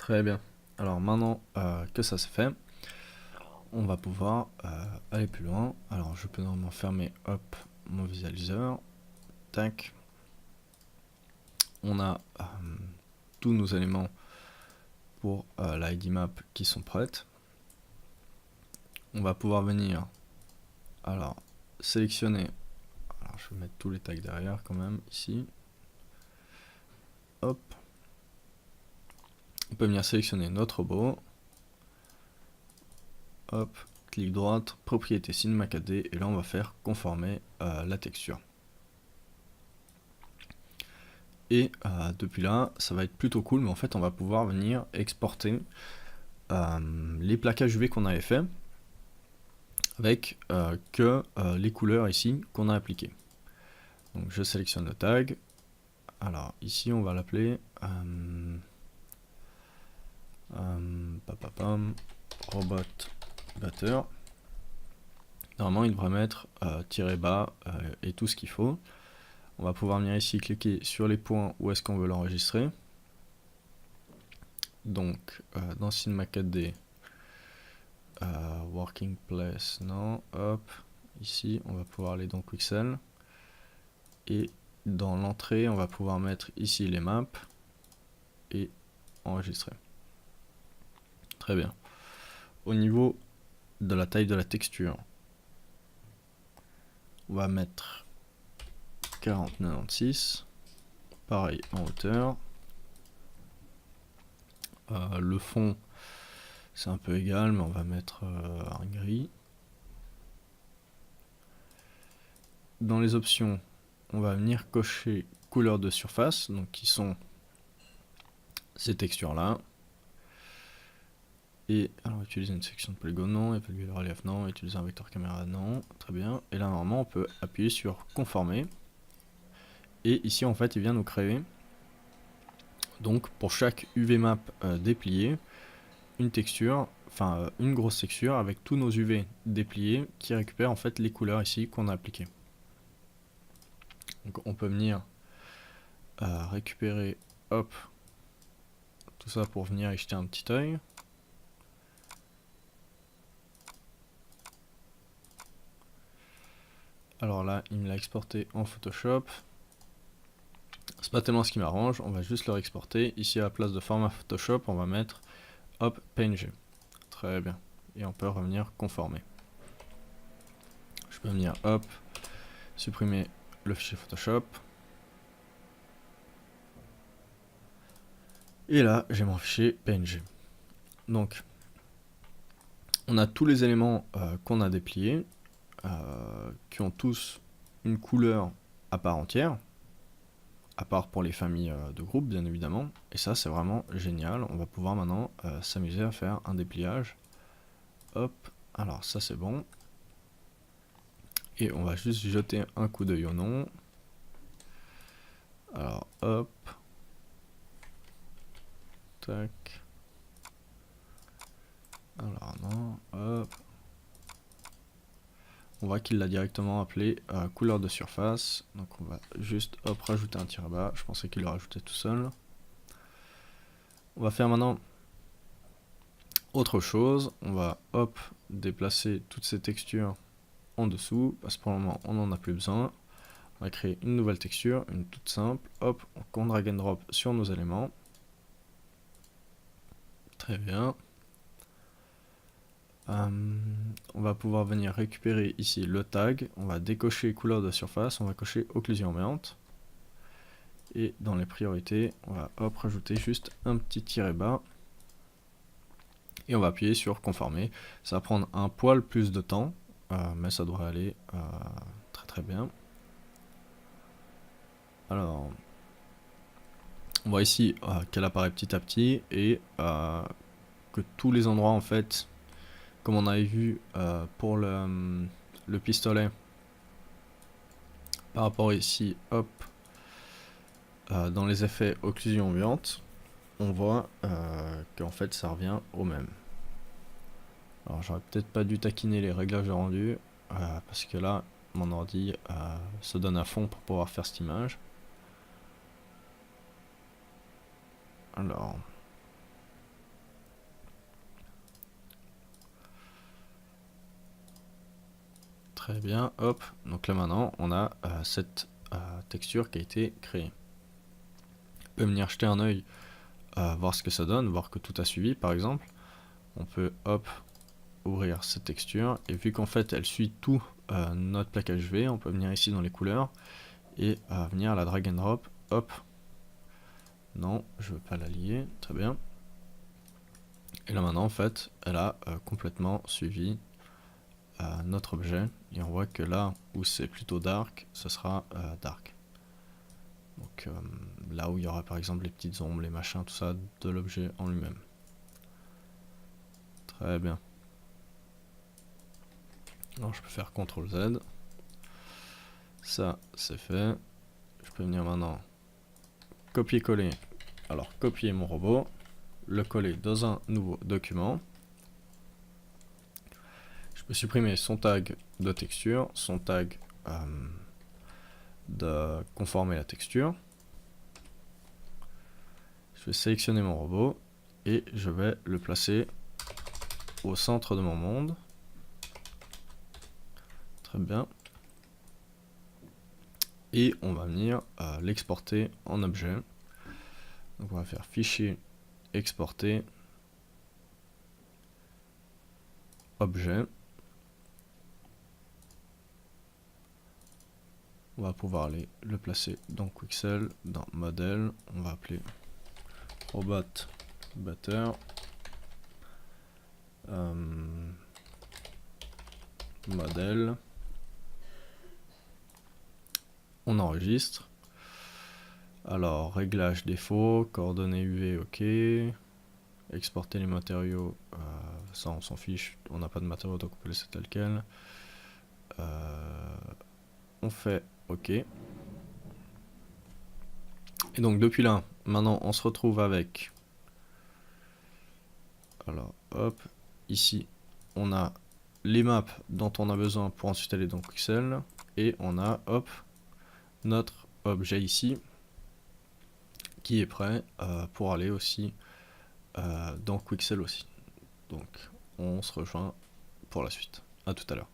Très bien. Alors maintenant que ça c'est fait, on va pouvoir aller plus loin. Alors je peux normalement fermer hop mon visualiseur. Tac. On a tous nos éléments pour la ID map qui sont prêtes. On va pouvoir venir alors sélectionner. Alors je vais mettre tous les tags derrière quand même ici. Hop. On peut venir sélectionner notre robot. Hop, clic droite, propriété Cinema 4D, et là on va faire conformer la texture. Et depuis là, ça va être plutôt cool, mais en fait on va pouvoir venir exporter les plaquages UV qu'on avait fait avec que les couleurs ici qu'on a appliquées. Donc je sélectionne le tag. Alors ici on va l'appeler robot butter. Normalement il devrait mettre tiré bas et tout ce qu'il faut. On va pouvoir venir ici cliquer sur les points où est-ce qu'on veut l'enregistrer. Donc dans Cinema 4D, working place, non, hop, ici on va pouvoir aller dans Quixel. Et dans l'entrée, on va pouvoir mettre ici les maps et enregistrer. Très bien. Au niveau de la taille de la texture, on va mettre 4096. Pareil en hauteur. Le fond, c'est un peu égal, mais on va mettre un gris. Dans les options, on va venir cocher couleur de surface, donc qui sont ces textures là. Et alors utiliser une section de polygone, non, évaluer le relief, non, utiliser un vecteur caméra, non, très bien. Et là normalement on peut appuyer sur conformer. Et ici en fait il vient nous créer, donc pour chaque UV map déplié, une texture, enfin une grosse texture avec tous nos UV dépliés qui récupèrent en fait les couleurs ici qu'on a appliquées. Donc on peut venir récupérer, hop, tout ça pour venir y jeter un petit œil. Alors là, il me l'a exporté en Photoshop. C'est pas tellement ce qui m'arrange, on va juste le réexporter. Ici à la place de format Photoshop, on va mettre hop PNG. Très bien. Et on peut revenir conformer. Je peux venir hop, supprimer le fichier Photoshop. Et là, j'ai mon fichier PNG. Donc, on a tous les éléments qu'on a dépliés, qui ont tous une couleur à part entière, à part pour les familles de groupes bien évidemment, et ça c'est vraiment génial. On va pouvoir maintenant s'amuser à faire un dépliage. Hop, alors ça c'est bon, et on va juste jeter un coup d'œil au nom. Alors hop, tac, alors non, hop, on voit qu'il l'a directement appelé couleur de surface, donc on va juste hop rajouter un tiré bas. Je pensais qu'il le rajoutait tout seul. On va faire maintenant autre chose, on va hop déplacer toutes ces textures en dessous, parce que pour le moment on n'en a plus besoin. On va créer une nouvelle texture, une toute simple, hop, on drag and drop sur nos éléments. Très bien. On va pouvoir venir récupérer ici le tag, on va décocher couleur de surface, on va cocher occlusion ambiante. Et dans les priorités, on va hop rajouter juste un petit tiret bas. Et on va appuyer sur conformer. Ça va prendre un poil plus de temps, mais ça devrait aller très très bien. Alors, on voit ici qu'elle apparaît petit à petit et que tous les endroits en fait, comme on avait vu pour le pistolet, par rapport ici, hop, dans les effets occlusion ambiante, on voit qu'en fait ça revient au même. Alors j'aurais peut-être pas dû taquiner les réglages de rendu, parce que là, mon ordi se donne à fond pour pouvoir faire cette image. Alors, Très bien, hop. Donc là maintenant, on a cette texture qui a été créée. On peut venir jeter un œil, voir ce que ça donne, voir que tout a suivi par exemple. On peut, hop, ouvrir cette texture. Et vu qu'en fait, elle suit tout notre plaquage V, on peut venir ici dans les couleurs et venir la drag and drop, hop. Non, je veux pas la lier, très bien. Et là maintenant, en fait, elle a complètement suivi notre objet. Et on voit que là où c'est plutôt dark, ce sera dark. Donc là où il y aura par exemple les petites ombres, les machins, tout ça de l'objet en lui-même. Très bien. Alors je peux faire CTRL Z. Ça, c'est fait. Je peux venir maintenant copier-coller. Alors copier mon robot, le coller dans un nouveau document. Je peux supprimer son tag de texture, son tag de conformer la texture. Je vais sélectionner mon robot et je vais le placer au centre de mon monde. Très bien. Et on va venir l'exporter en objet. Donc on va faire fichier, exporter, objet. On va pouvoir aller le placer dans Quixel, dans modèle. On va appeler robot butter. Modèle. On enregistre. Alors, réglage défaut, coordonnées UV, ok. Exporter les matériaux, ça on s'en fiche, on n'a pas de matériaux donc on peut laisser tel quel. On fait ok. Et donc depuis là, maintenant on se retrouve avec, alors hop, ici on a les maps dont on a besoin pour ensuite aller dans Quixel, et on a hop notre objet ici qui est prêt pour aller aussi dans Quixel aussi. Donc on se rejoint pour la suite. À tout à l'heure.